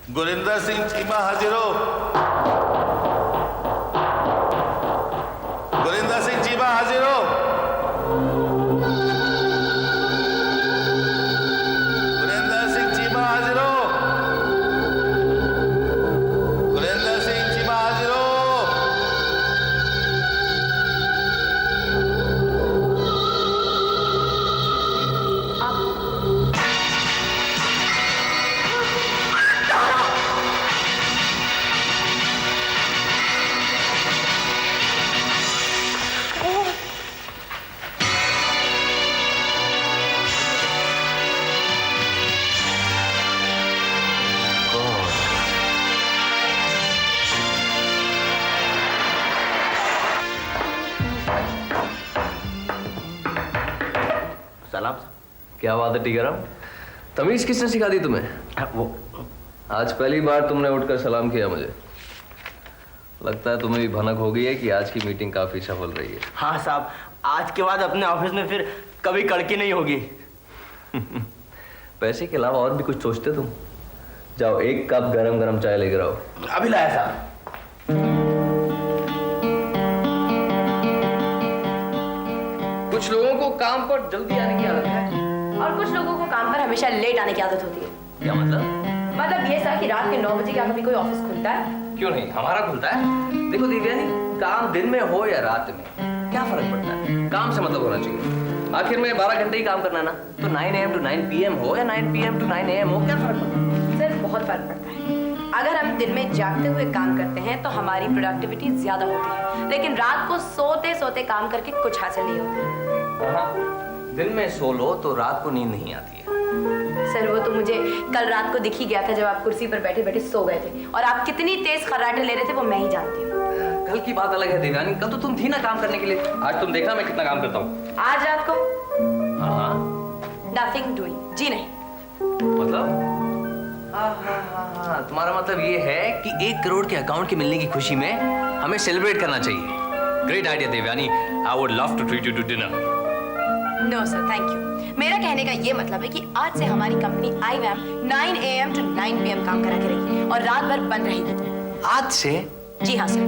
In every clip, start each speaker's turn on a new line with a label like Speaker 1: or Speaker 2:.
Speaker 1: गुरिंदर सिंह चीमा हाजिर हो। गुरिंदर सिंह चीमा हाजिर हो। गुरिंदर सिंह चीमा हाजिर हो। गुरिंदर सिंह चीमा हाजिर हो।
Speaker 2: सलाम।
Speaker 3: क्या बात है टीकाराम, तमीज किसने सिखा दी तुम्हें?
Speaker 2: वो
Speaker 3: आज पहली बार तुमने उठकर सलाम किया मुझे। लगता है तुम्हें भी भनक हो गई है कि आज की मीटिंग काफी सफल रही है।
Speaker 2: हाँ साहब, आज के बाद अपने ऑफिस में फिर कभी कड़की नहीं होगी।
Speaker 3: पैसे के अलावा और भी कुछ सोचते तुम? जाओ एक कप गरम गरम चाय लेकर आओ।
Speaker 2: अभी लाया साहब।
Speaker 3: कुछ लोगों को काम पर जल्दी आने की आदत है
Speaker 4: और कुछ लोगों को काम पर हमेशा लेट आने की आदत होती है।
Speaker 3: क्या मतलब
Speaker 4: ये सर कि रात के 9 बजे क्या कभी कोई ऑफिस खुलता है?
Speaker 3: क्यों नहीं, हमारा खुलता है। देखो दिव्यानी, काम दिन में हो या रात में क्या फर्क पड़ता है, काम से मतलब होना चाहिए। आखिर में 12 घंटे ही काम करना ना, तो 9 AM to 9 PM हो या 9 PM to 9 AM हो, क्या फर्क पड़ता है?
Speaker 4: सर बहुत फर्क पड़ता है। अगर हम दिन में जागते हुए काम करते हैं तो हमारी प्रोडक्टिविटी ज्यादा होती है, लेकिन रात को सोते सोते काम करके कुछ हासिल नहीं होता।
Speaker 3: दिन में सो लो तो रात को नींद नहीं आती है।
Speaker 4: सर वो तो मुझे कल रात को दिख ही गया था जब आप कुर्सी पर बैठे बैठे सो गए थे, और आप कितनी तेज खर्राटे ले रहे थे वो मैं ही जानती हूँ।
Speaker 3: कल की बात अलग है देवयानी, कल तो तुम थी ना काम करने के लिए। आज तुम देखना मैं कितना काम करता हूँ।
Speaker 4: आज रात को
Speaker 3: हाँ
Speaker 4: नथिंग डूइंग, जी नहीं।
Speaker 3: मतलब हाँ, तुम्हारा मतलब ये है कि 1 करोड़ के अकाउंट के मिलने की खुशी में हमें सेलिब्रेट करना चाहिए। Great idea Devyani, I would love to treat you to dinner.
Speaker 4: No sir thank you. मेरा कहने का ये मतलब है कि आज से हमारी company IVAM 9 AM to 9 PM काम करा करेगी और रात भर बंद रहेगी।
Speaker 3: आज से?
Speaker 4: जी हाँ सर,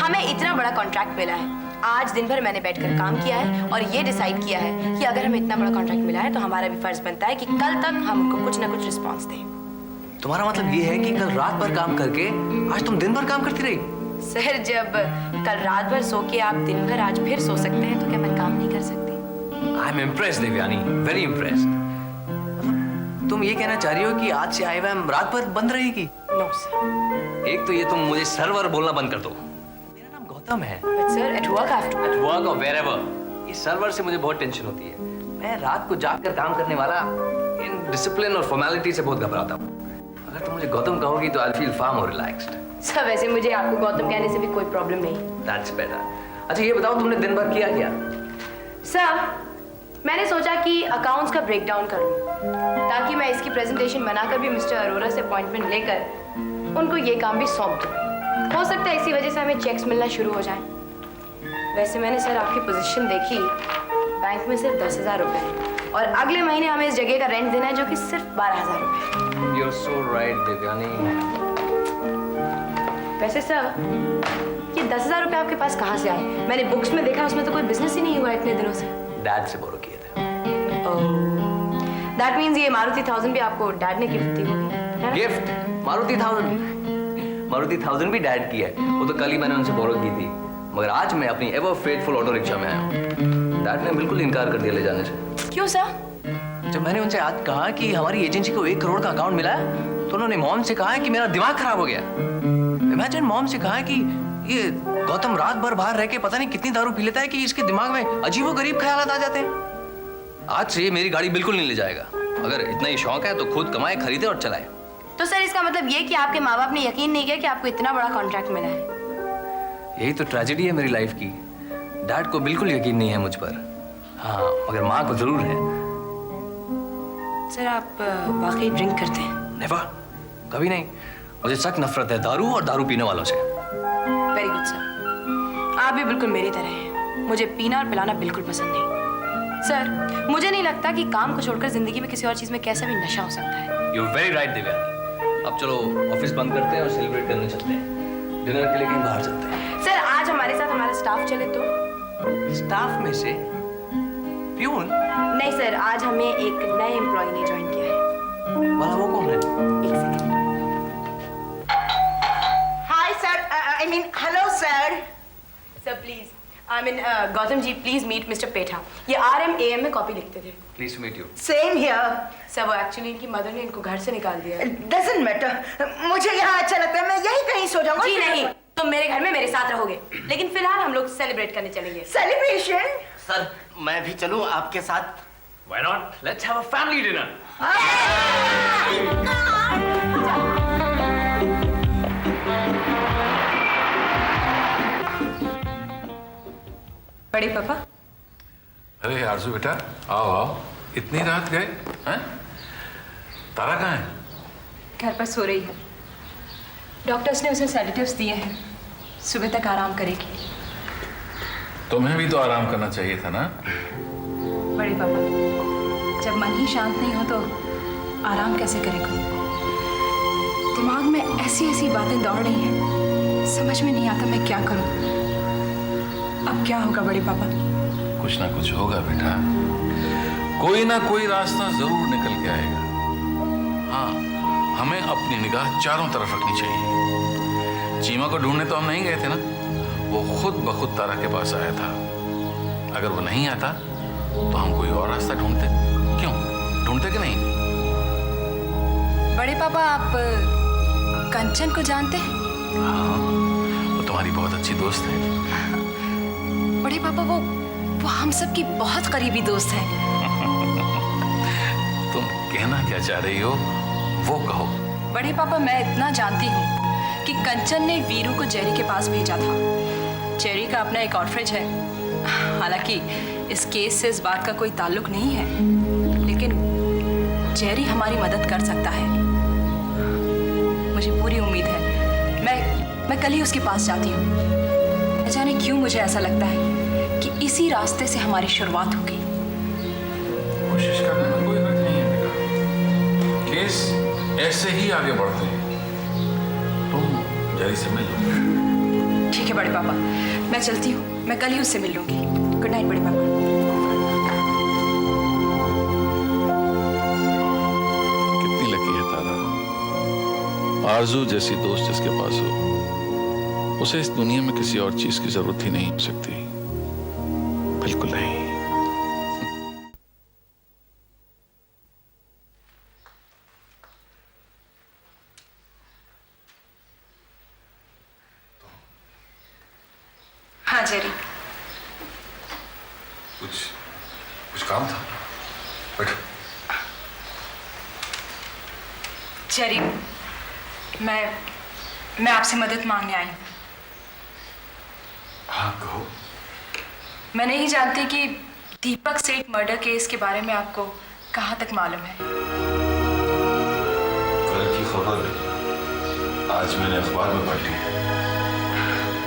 Speaker 4: हमें इतना बड़ा कॉन्ट्रैक्ट मिला है। आज दिन भर मैंने बैठकर काम किया है और ये डिसाइड किया है कि अगर हमें इतना बड़ा कॉन्ट्रैक्ट मिला है तो हमारा भी फर्ज बनता है कि कल तक हम उनको कुछ ना कुछ रिस्पॉन्स दें।
Speaker 3: तुम्हारा मतलब ये है कि कल रात भर काम करके आज तुम दिन भर काम करती रही?
Speaker 4: सर जब कल रात भर सो के आप दिन भर आज फिर सो सकते हैं तो क्या मैं काम नहीं कर सकती?
Speaker 3: I am impressed Devyani, very impressed. तुम ये कहना चाह रही हो कि आज से IVAM रात भर बंद रहेगी?
Speaker 4: No sir.
Speaker 3: एक तो ये तुम मुझे सर्वर बोलना बंद कर दो। मेरा नाम गौतम है।
Speaker 4: But sir at work I have to.
Speaker 3: At work और वेयरएवर, इस सर्वर से मुझे बहुत टेंशन होती है। मैं रात को जागकर काम करने वाला इन डिसिप्लिन और फॉर्मेलिटी से बहुत घबराता हूँ। अगर तुम मुझे गौतम कहोगी तो I feel far more relaxed.
Speaker 4: Sir वैसे मुझे आपको गौतम कहने से भी कोई प्रॉब्लम नहीं।
Speaker 3: That's better. अच्छा ये बताओ तुमने दिन भर किया क्या?
Speaker 4: सर मैंने सोचा कि अकाउंट्स का ब्रेकडाउन करूं ताकि मैं इसकी प्रेजेंटेशन बनाकर भी मिस्टर अरोरा से अपॉइंटमेंट लेकर उनको ये काम भी सौंप दूं। हो सकता है इसी वजह से हमें चेक्स मिलना शुरू हो जाएं। वैसे मैंने सर आपकी पोजीशन देखी, बैंक में सिर्फ 10,000 रुपए है और अगले महीने हमें इस जगह का रेंट देना है जो कि सिर्फ 12,000 रुपए।
Speaker 3: You are so right Devyani.
Speaker 4: वैसे सर ये 10,000 रुपए आपके पास कहाँ से आए? मैंने बुक्स में देखा उसमें तो कोई बिजनेस ही नहीं हुआ इतने दिनों से।
Speaker 3: डैड से बोरो किए थे।
Speaker 4: दैट मीन्स ये मारुति 1000 भी आपको डैड ने गिफ्ट दी होगी।
Speaker 3: गिफ्ट? मारुति 1000? मारुति 1000 भी डैड की है, वो तो कल ही मैंने उनसे बोरो की थी। मगर आज मैं अपनी एवर फेथफुल ऑटो रिक्शा में आया हूँ। डैड ने बिल्कुल इनकार कर दिया ले जाने से।
Speaker 4: क्यों सर?
Speaker 3: जब मैंने उनसे आज कहा कि हमारी एजेंसी को 1 करोड़ का अकाउंट मिला है तो उन्होंने मॉम से कहा है कि मेरा दिमाग खराब हो गया। इमेजिन, मॉम से कहा है कि ये गौतम रात भर बाहर रह के पता नहीं कितनी दारू पी लेता है कि इसके दिमाग में अजीबोगरीब ख्यालात आ जाते हैं। आज से ये मेरी गाड़ी बिल्कुल नहीं ले जाएगा। अगर इतना ही शौक है तो खुद कमाए, खरीदे और चलाए।
Speaker 4: तो सर इसका मतलब ये कि आपके माँ बाप ने यकीन नहीं किया कि आपको इतना बड़ा कॉन्ट्रैक्ट मिला है।
Speaker 3: यही तो ट्रेजेडी है मेरी लाइफ की। डैड को बिल्कुल यकीन नहीं है मुझ पर। हाँ, मगर माँ को जरूर है।
Speaker 4: सर आप वाकई ड्रिंक करते हैं?
Speaker 3: नेवर, कभी नहीं। मुझे सख्त नफरत है दारू और दारू पीने वालों से।
Speaker 4: वेरी गुड सर, आप भी बिल्कुल मेरी तरह हैं। मुझे पीना और पिलाना बिल्कुल पसंद नहीं। सर मुझे नहीं लगता कि काम को छोड़कर जिंदगी में किसी और चीज में कैसा भी नशा हो सकता है।
Speaker 3: You very right Devyani. अब चलो ऑफिस बंद करते हैं और सेलिब्रेट करने चलते हैं। डिनर के लिए कहीं बाहर चलते हैं।
Speaker 4: सर आज हमारे साथ हमारा स्टाफ चले तो?
Speaker 3: स्टाफ में से प्यून?
Speaker 4: नहीं सर, आज हमें एक नए एम्प्लॉय ने ज्वाइन किया है।
Speaker 3: वाला वो कौन है?
Speaker 4: एक second.
Speaker 5: Hi sir, I mean hello sir.
Speaker 4: Sir please, I mean Gautam ji please meet mister Petha. ये RM AM में कॉपी लिखते थे।
Speaker 3: Please to meet you.
Speaker 5: Same here.
Speaker 4: Sir वो एक्चुअली इनकी मदर ने इनको घर से निकाल दिया है।
Speaker 5: डजंट मैटर, मुझे यहाँ अच्छा लगता है, मैं यही कहीं सो जाऊंगा।
Speaker 4: जी नहीं, तुम मेरे घर में मेरे साथ रहोगे, लेकिन फिलहाल हम लोग सेलिब्रेट करने चलेंगे।
Speaker 5: सेलिब्रेशन?
Speaker 2: सर मैं भी चलूं आपके साथ?
Speaker 3: Why not? Let's have a family dinner.
Speaker 6: बड़े पापा,
Speaker 7: अरे आरजू बेटा, आओ आओ। इतनी रात गए हैं? तारा कहाँ है?
Speaker 6: घर पर सो रही है। डॉक्टर्स ने उसे सेडेटिव्स दिए हैं, सुबह तक आराम करेगी।
Speaker 7: तुम्हें भी तो आराम करना चाहिए था ना।
Speaker 6: बड़े पापा, जब मन ही शांत नहीं हो तो आराम कैसे करेगा? दिमाग में ऐसी ऐसी बातें दौड़ रही हैं, समझ में नहीं आता मैं क्या करूं। अब क्या होगा बड़े पापा?
Speaker 7: कुछ ना कुछ होगा बेटा, कोई ना कोई रास्ता जरूर निकल के आएगा। हाँ, हमें अपनी निगाह चारों तरफ रखनी चाहिए। चीमा को ढूंढने तो हम नहीं गए थे ना, वो खुद ब खुद तारा के पास आया था। अगर वो नहीं आता तो हम कोई और रास्ता ढूंढते। क्यों ढूंढते कि नहीं?
Speaker 6: बड़े पापा, आप कंचन को जानते हैं?
Speaker 7: हाँ, वो तुम्हारी बहुत अच्छी दोस्त है।
Speaker 6: बड़े पापा, वो हम सब की बहुत करीबी दोस्त है।
Speaker 7: तुम कहना क्या चाह रही हो वो कहो।
Speaker 6: बड़े पापा, मैं इतना जानती हूँ कि कंचन ने वीरू को जेरी के पास भेजा था। जेरी का अपना एक ऑर्फनेज है। हालांकि इस केस से इस बात का कोई ताल्लुक नहीं है, लेकिन जेरी हमारी मदद कर सकता है। मुझे पूरी उम्मीद है। मैं कल ही उसके पास जाती हूँ। न जाने क्यों मुझे ऐसा लगता है कि इसी रास्ते से हमारी शुरुआत होगी।
Speaker 7: कोशिश करने में कोई हर्ज नहीं है बेटा, केस ऐसे ही आगे बढ़ते हैं। तुम जेरी से मिल लो।
Speaker 6: ठीक है बड़े पापा, मैं चलती हूँ। मैं कल ही उससे मिल लूंगी। गुड नाइट बड़े पापा।
Speaker 7: कितनी लकी है तारा, आरजू जैसी दोस्त जिसके पास हो। उसे इस दुनिया में किसी और चीज की जरूरत ही नहीं हो सकती, बिल्कुल नहीं।
Speaker 6: हाँ जेरी,
Speaker 7: कुछ काम था? बैठो।
Speaker 6: जेरी, मैं आपसे मदद मांगने आई हूँ।
Speaker 7: हाँ कहो।
Speaker 6: मैं नहीं जानती कि दीपक सेठ मर्डर केस के बारे में आपको कहाँ तक मालूम है।
Speaker 7: कल की खबर आज मैंने अखबार में पढ़ी है।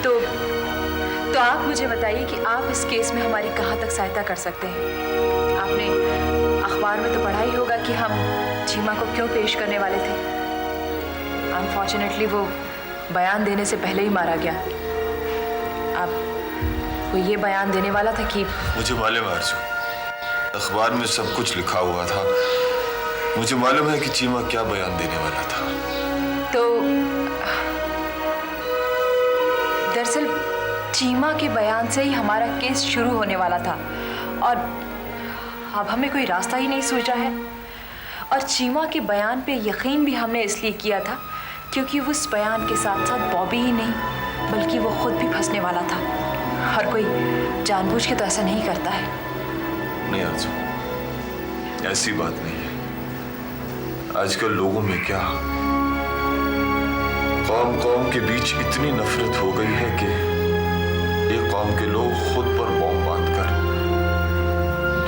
Speaker 6: तो आप मुझे बताइए कि आप इस केस में हमारी कहाँ तक सहायता कर सकते हैं। आपने अखबार में तो पढ़ा ही होगा कि हम चीमा को क्यों पेश करने वाले थे। अनफॉर्चुनेटली वो बयान देने से पहले ही मारा गया। अब वो ये बयान देने वाला था कि
Speaker 8: मुझे मालूम है आरजू, अखबार में सब कुछ लिखा हुआ था। मुझे मालूम है कि चीमा क्या बयान देने वाला था।
Speaker 6: तो दरअसल चीमा के बयान से ही हमारा केस शुरू होने वाला था और अब हमें कोई रास्ता ही नहीं सूझा है। और चीमा के बयान पे यकीन भी हमने इसलिए किया था क्योंकि उस बयान के साथ साथ बॉबी ही नहीं बल्कि वो खुद भी फंसने वाला था। हर कोई जानबूझ के तो ऐसा नहीं करता है।
Speaker 8: नहीं आरजू, ऐसी बात नहीं है। आजकल लोगों में क्या कौम कौम के बीच इतनी नफरत हो गई है कि एक कौम के लोग खुद पर बॉम्ब बांधकर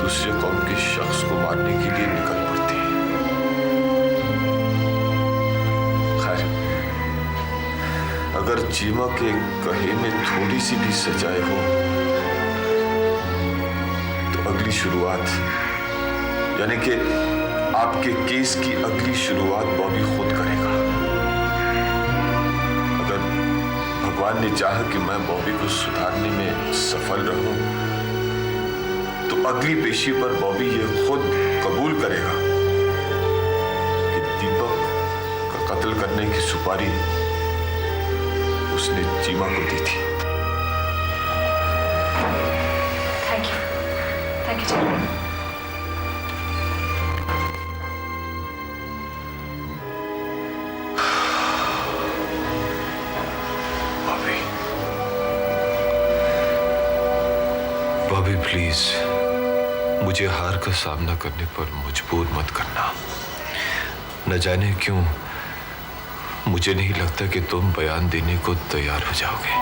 Speaker 8: दूसरे कौम के शख्स को मारने के लिए निकल पड़ते हैं। खैर, अगर चीमा के कहे में थोड़ी सी भी सच्चाई हो तो अगली शुरुआत यानी कि आपके केस की अगली शुरुआत बॉबी खुद करेगा। भगवान ने चाहा कि मैं बॉबी को सुधारने में सफल रहूं, तो अगली पेशी पर बॉबी ये खुद कबूल करेगा कि दीपक का कत्ल करने की सुपारी उसने चीमा को दी थी।
Speaker 6: Thank you cherry.
Speaker 8: Bobby please मुझे हार का सामना करने पर मजबूर मत करना। न जाने क्यों मुझे नहीं लगता कि तुम बयान देने को तैयार हो जाओगे।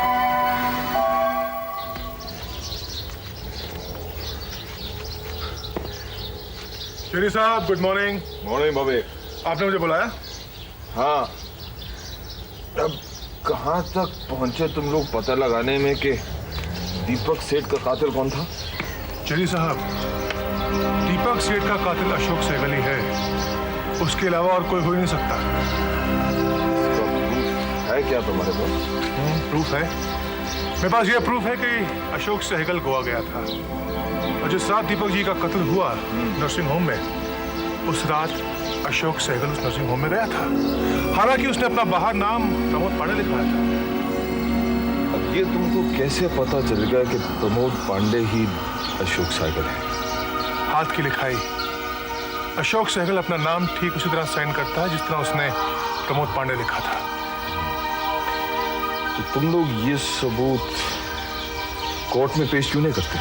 Speaker 9: शेरी साहब गुड मॉर्निंग।
Speaker 10: मॉर्निंग बॉबी।
Speaker 9: आपने मुझे बुलाया?
Speaker 10: हाँ, अब कहाँ तक पहुंचे तुम लोग पता लगाने में कि दीपक सेठ का कातिल कौन था?
Speaker 9: शेरी साहब, दीपक सेठ का कातिल अशोक सहगल ही है, उसके अलावा और कोई हो ही नहीं सकता।
Speaker 10: है क्या तुम्हारे पास?
Speaker 9: प्रूफ है मेरे पास। ये प्रूफ है कि अशोक सहगल गोवा गया था और जिस रात दीपक जी का कत्ल हुआ नर्सिंग होम में, उस रात अशोक सहगल उस नर्सिंग होम में गया था। हालांकि उसने अपना बाहर नाम प्रमोद पांडे लिखवाया था।
Speaker 10: अब ये तुमको कैसे पता चल गया कि प्रमोद पांडे ही अशोक सहगल है?
Speaker 9: हाथ की लिखाई। अशोक सहगल अपना नाम ठीक उसी तरह साइन करता है जिस तरह उसने प्रमोद पांडे लिखा था।
Speaker 10: तो तुम लोग ये सबूत कोर्ट में पेश क्यों नहीं करते?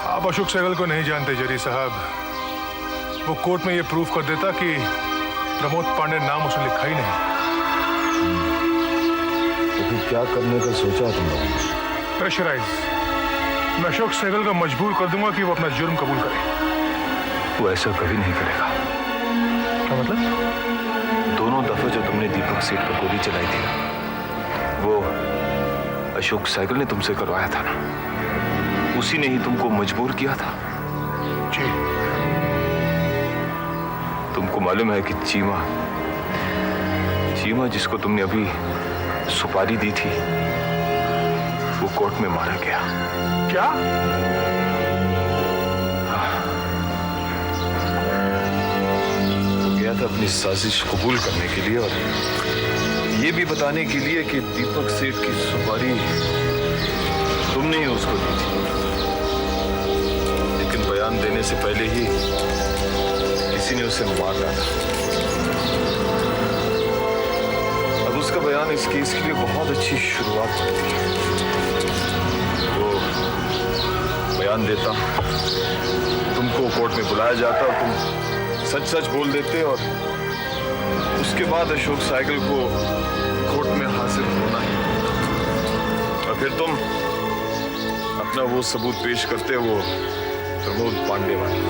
Speaker 9: आप अशोक सहगल को नहीं जानते जरी साहब। वो कोर्ट में ये प्रूफ कर देता कि प्रमोद पांडे नाम उसने लिखा ही नहीं।
Speaker 10: तो फिर क्या करने का सोचा तुम लोगों ने?
Speaker 9: प्रेशराइज। मैं अशोक सहगल को मजबूर कर दूंगा कि वो अपना जुर्म कबूल करे।
Speaker 10: वो ऐसा कभी नहीं करेगा।
Speaker 9: क्या मतलब?
Speaker 10: दोनों दफे जो तुमने दीपक सेठ पर गोली चलाई थी ना, वो अशोक सहगल ने तुमसे करवाया था ना, उसी ने ही तुमको मजबूर किया था।
Speaker 9: जी।
Speaker 10: तुमको मालूम है कि चीमा जिसको तुमने अभी सुपारी दी थी, वो कोर्ट में मारा गया।
Speaker 9: क्या?
Speaker 10: वो गया था अपनी साजिश कबूल करने के लिए और ये भी बताने के लिए कि दीपक सेठ की सुपारी तुमने ही उसको दी थी। लेकिन बयान देने से पहले ही किसी ने उसे मार डाला। अब उसका बयान इस केस के लिए बहुत अच्छी शुरुआत होती है। वो बयान देता, तुमको कोर्ट में बुलाया जाता और तुम सच सच बोल देते और उसके बाद अशोक सहगल को कोर्ट में हाजिर होना ही, और फिर तुम अपना वो सबूत पेश करते, वो प्रमोद पांडे वाली।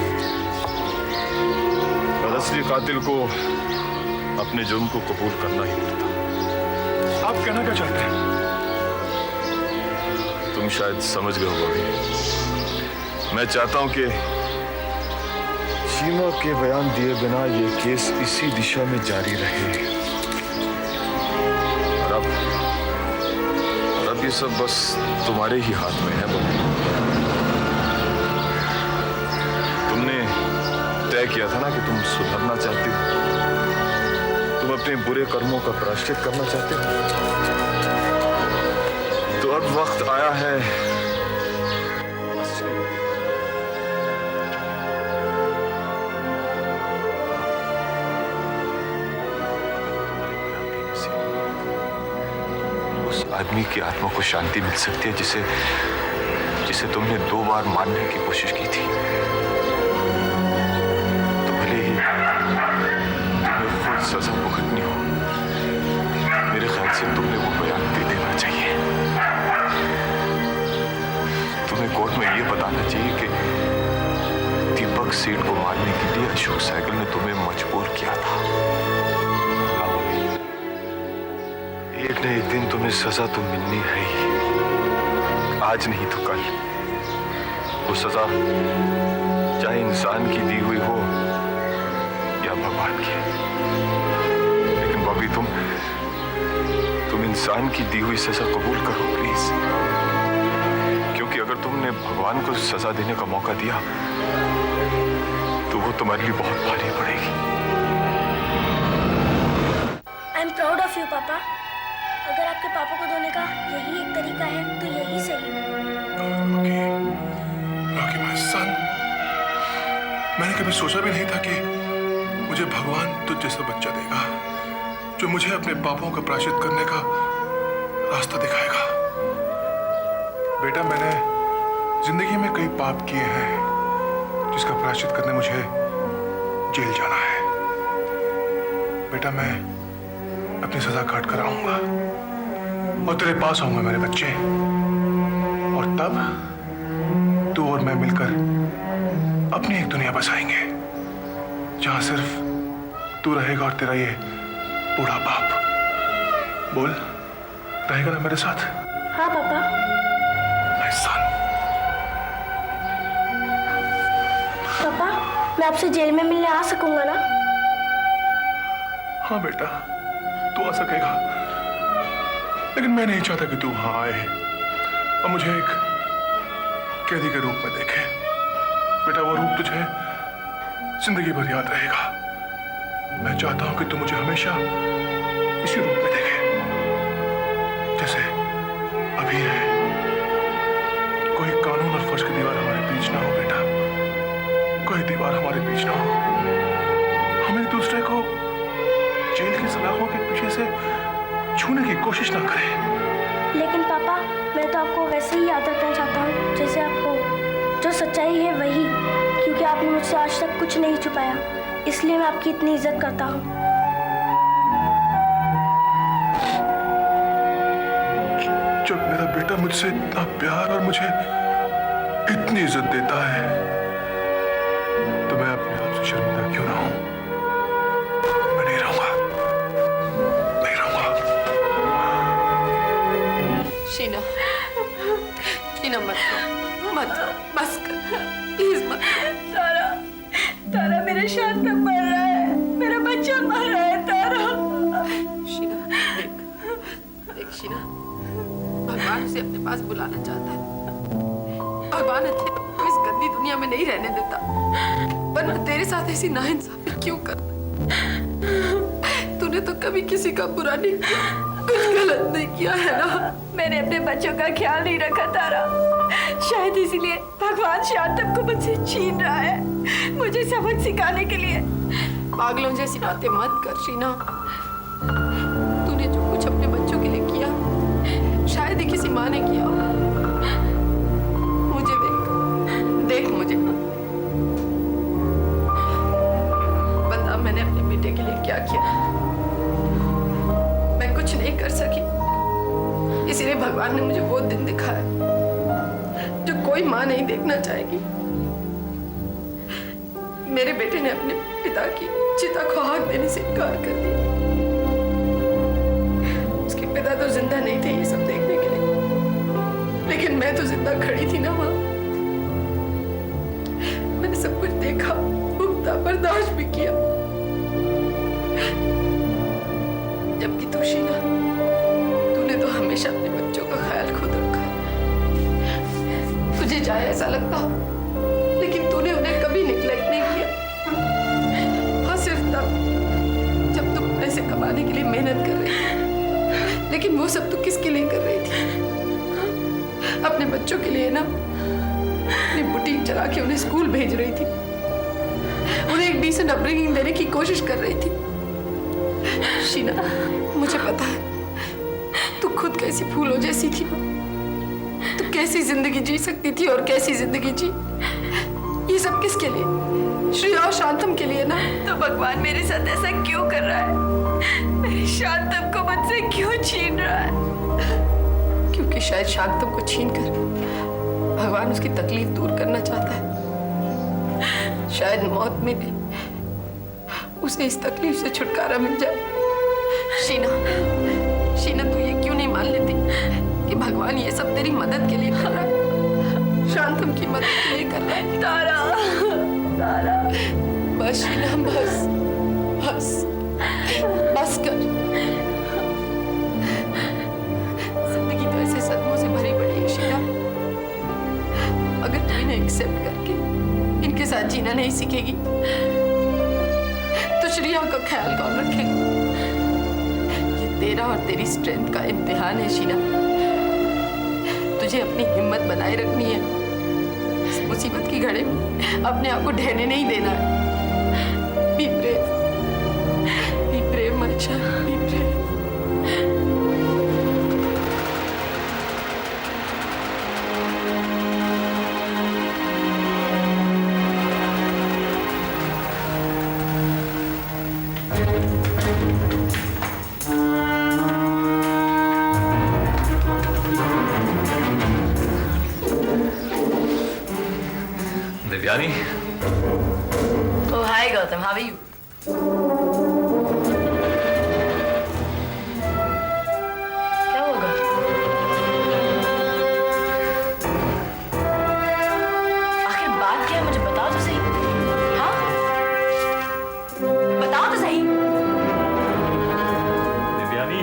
Speaker 10: और असली कातिल को अपने जुर्म को कबूल करना ही पड़ता।
Speaker 9: आप कहना क्या चाहते हैं?
Speaker 10: तुम शायद समझ गए हो अभी। मैं चाहता हूं कि चीमा के बयान दिए बिना ये केस इसी दिशा में जारी रहे। और अब ये सब बस तुम्हारे ही हाथ में है बॉबी। तुमने तय किया था ना कि तुम सुधरना चाहते हो, तुम अपने बुरे कर्मों का प्रायश्चित करना चाहते हो। तो अब वक्त आया है उस आदमी की आत्मा को शांति मिल सकती है जिसे तुमने 2 बार मारने की कोशिश की थी। तो भले ही तुम्हें खुद सजा भुगतनी हो, मेरे ख्याल से तुमने वो बयान दे देना चाहिए। तुम्हें कोर्ट में ये बताना चाहिए कि दीपक सेठ को मारने के लिए अशोक सहगल ने तुम्हें मजबूर किया था। एक न एक दिन तुम्हें सजा तो मिलनी है ही, आज नहीं तो कल। वो सजा चाहे इंसान की दी हुई हो या भगवान की। लेकिन बॉबी तुम इन इंसान की दी हुई सजा कबूल करो प्लीज, क्योंकि अगर तुमने भगवान को सजा देने का मौका दिया तो वो तुम्हारे लिए बहुत भारी पड़ेगी।
Speaker 11: I am proud of you पापा। अगर आपके पापा को धोने का यही एक तरीका है तो यही सही।
Speaker 9: रॉकी माय सन, मैंने कभी सोचा भी नहीं था कि मुझे भगवान तुझ जैसा बच्चा देगा जो मुझे अपने पापों का प्रायश्चित करने का रास्ता दिखाएगा। बेटा, मैंने जिंदगी में कई पाप किए हैं जिसका प्रायश्चित करने मुझे जेल जाना है। बेटा, मैं अपनी सजा काट कर आऊंगा और तेरे पास आऊंगा मेरे बच्चे, और तब तू और मैं मिलकर अपनी एक दुनिया बसाएंगे जहां सिर्फ तू रहेगा और तेरा ये बूढ़ा बाप। बोल, रहेगा ना मेरे साथ?
Speaker 11: हाँ पापा।
Speaker 9: My son.
Speaker 11: पापा, मैं आपसे जेल में मिलने आ सकूंगा ना?
Speaker 9: हाँ बेटा, तू आ सकेगा, लेकिन मैं नहीं चाहता कि तू वहां आए और मुझे एक कैदी के रूप में देखे। बेटा, वो रूप तुझे जिंदगी भर याद रहेगा। मैं चाहता हूं कि तू मुझे हमेशा इसी रूप में देखे जैसे अभी है। कोई कानून और फर्ज की दीवार हमारे बीच ना हो बेटा, कोई दीवार हमारे बीच ना हो। हम एक दूसरे को जेल की सलाखों के पीछे से छूने की कोशिश ना करें।
Speaker 11: लेकिन पापा, मैं तो आपको वैसे ही याद रखना चाहता हूँ जैसे आपको, जो सच्चाई है वही, क्योंकि आपने मुझसे आज तक कुछ नहीं छुपाया, इसलिए मैं आपकी इतनी इज्जत करता हूँ।
Speaker 9: जब मेरा बेटा मुझसे इतना प्यार और मुझे इतनी इज्जत देता है तो मैं अपने आप से शर्मिंदा क्यों ना हूं? मैं नहीं रहूंगा, नहीं रहूंगा।
Speaker 4: शीना, शीना मत रो, मत रो, बस कर, प्लीज मत रो।
Speaker 5: तारा, तारा मेरा शांतम मर रहा है, मेरा बच्चा मर रहा है। तारा,
Speaker 4: शीना, देख शीना, भगवान उसे अपने पास बुलाना चाहता है। भगवान अच्छे को इस गंदी दुनिया में नहीं रहने देता, वरना तेरे साथ ऐसी नाइंसाफी क्यों करता? तूने तो कभी किसी का बुरा नहीं किया, कुछ गलत नहीं किया है ना?
Speaker 5: मैंने अपने बच्चों का ख्याल नहीं रखा तारा, शायद इसलिए भगवान शांतम को मुझसे छीन रहा है, मुझे सबक सिखाने के लिए।
Speaker 4: पागलों जैसी बातें मत कर शीना। तूने जो कुछ अपने बच्चों के लिए किया, शायद ही किसी माँ ने किया हो। मुझे देख मुझे, बता मैंने अपने बेटे के लिए क्या किया। मैं कुछ नहीं कर सकी, इसीलिए भगवान ने मुझे वो दिन दिखाया जो कोई माँ नहीं देखना चाहेगी। मेरे बेटे ने अपने पिता की चिता को आग देने से इनकार कर दिया। उसके पिता तो जिंदा नहीं थे ये सब देखने के लिए, लेकिन मैं तो जिंदा खड़ी थी ना वहां। मैंने सब कुछ देखा, भुगता, बर्दाश्त भी किया। जबकि तू शीना, तूने तो हमेशा अपने बच्चों का ख्याल खुद रखा है। तुझे चाहे ऐसा लगता, लेकिन तूने उन्हें कभी निग्लेक्ट नहीं किया। हाँ, सिर्फ तब जब तुम पैसे कमाने के लिए मेहनत कर रही थी, लेकिन वो सब तू किसके लिए कर रही थी? अपने बच्चों के लिए ना। अपनी बुटीक चला के उन्हें स्कूल भेज रही थी, उन्हें एक डिसेंट अपब्रिंगिंग देने की कोशिश कर रही थी। शीना, मुझे पता है तू खुद कैसी फूलों जैसी थी, तू कैसी जिंदगी जी सकती थी और कैसी जिंदगी जी। ये सब किसके लिए? श्रेया और शांतम के लिए ना।
Speaker 5: तो भगवान मेरे साथ ऐसा क्यों कर रहा है? मेरे शांतम को मुझसे क्यों छीन रहा है?
Speaker 4: क्योंकि शायद शांतम को छीनकर भगवान उसकी तकलीफ दूर करना चाहता है। शायद मौत में उसे इस तकलीफ से छुटकारा मिल जाए। शीना, शीना, तू ये क्यों नहीं मान लेती कि भगवान ये सब तेरी मदद के लिए कर रहा है, शांतम की मदद के लिए कर रहा है?
Speaker 5: तारा, तारा,
Speaker 4: बस शीना, बस बस बस कर।
Speaker 5: जीना नहीं सीखेगी तो श्रिया का ख्याल कौन रखेगा? ये तेरा और तेरी स्ट्रेंथ का इम्तिहान है शीना। तुझे अपनी हिम्मत बनाए रखनी है। इस मुसीबत की घड़ी में अपने आप को ढहने नहीं देना है। Be brave my child, be brave.
Speaker 3: Devyani,
Speaker 4: Oh, hi Gautam, how are you? क्या हुआ गौतम? आखिर बात क्या है, मुझे बताओ तो सही। हाँ, बताओ तो सही।
Speaker 10: देवयानी,